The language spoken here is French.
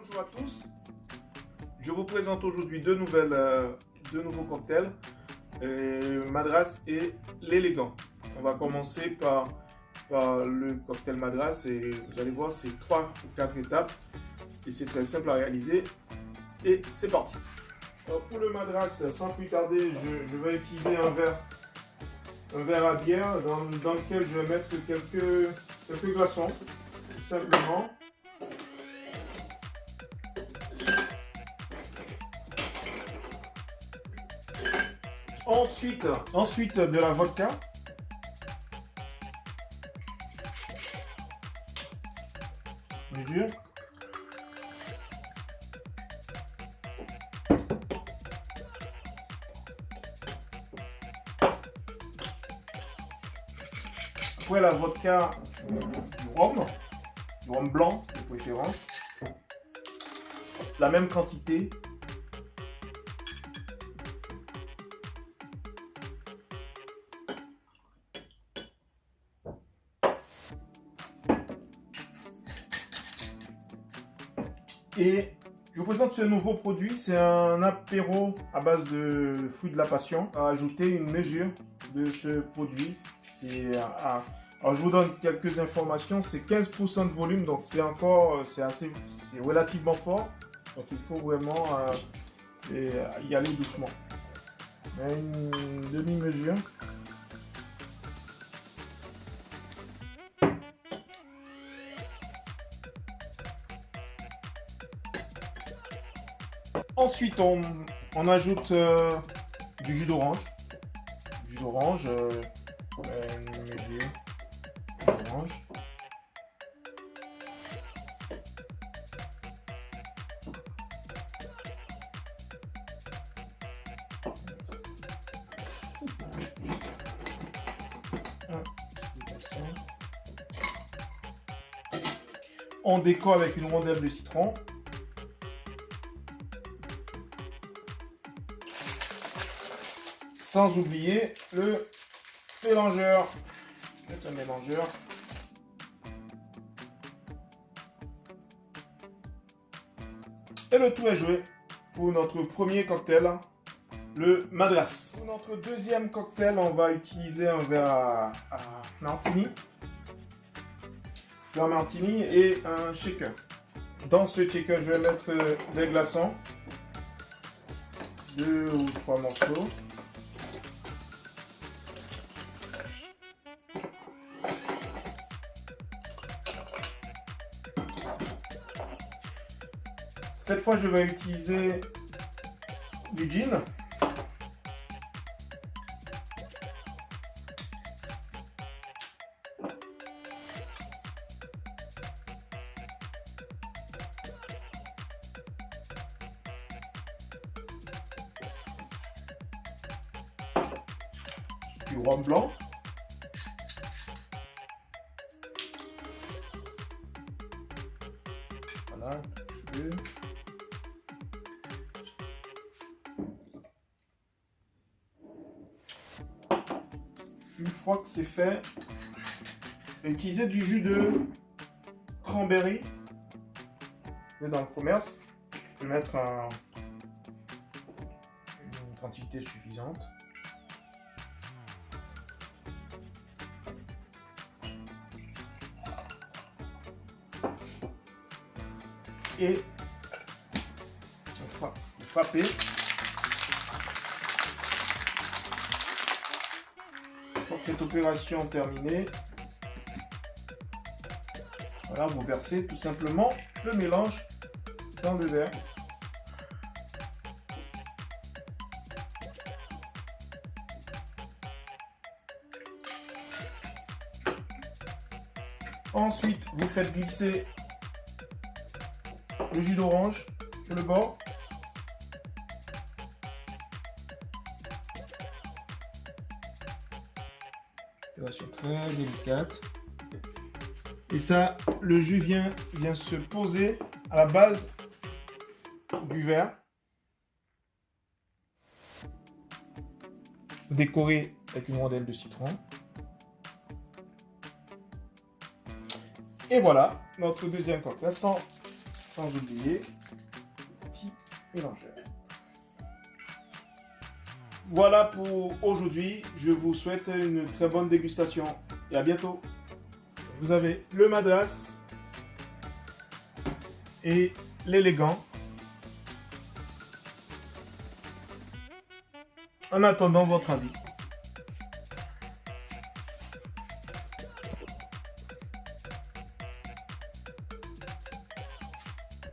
Bonjour à tous, je vous présente aujourd'hui deux nouveaux cocktails, Madras et l'élégant. On va commencer par le cocktail Madras et vous allez voir c'est 3 ou 4 étapes et c'est très simple à réaliser et c'est parti. Alors pour le Madras, sans plus tarder, je vais utiliser un verre à bière dans lequel je vais mettre quelques glaçons, tout simplement. Ensuite de la vodka. Mesure. Après la vodka, du rhum blanc de préférence. La même quantité. Et je vous présente ce nouveau produit, c'est un apéro à base de fruits de la passion. À ajouter une mesure de ce produit. Alors je vous donne quelques informations, c'est 15% de volume, donc c'est relativement fort. Donc il faut vraiment y aller doucement. Une demi-mesure. Ensuite, on ajoute du jus d'orange. Jus d'orange, une mesure d'orange. On décore avec une rondelle de citron. Sans oublier le mélangeur. Un mélangeur. Et le tout est joué pour notre premier cocktail, le Madras. Pour notre deuxième cocktail, on va utiliser un verre à martini. Un martini et un shaker. Dans ce shaker, je vais mettre des glaçons. 2 ou 3 morceaux. Cette fois, je vais utiliser du gin. Du rhum blanc. Voilà, un petit peu. Une fois que c'est fait, je vais utiliser du jus de cranberry. Dans le commerce, je vais mettre une quantité suffisante. Et on va frapper. Donc cette opération terminée, voilà, vous versez tout simplement le mélange dans le verre. Ensuite, vous faites glisser le jus d'orange sur le bord. Opération très délicate. Et ça, le jus vient se poser à la base du verre. Décoré avec une rondelle de citron. Et voilà, notre deuxième cocktail sans oublier le petit mélangeur. Voilà pour aujourd'hui. Je vous souhaite une très bonne dégustation et à bientôt. Vous avez le Madras et l'élégant. En attendant votre avis.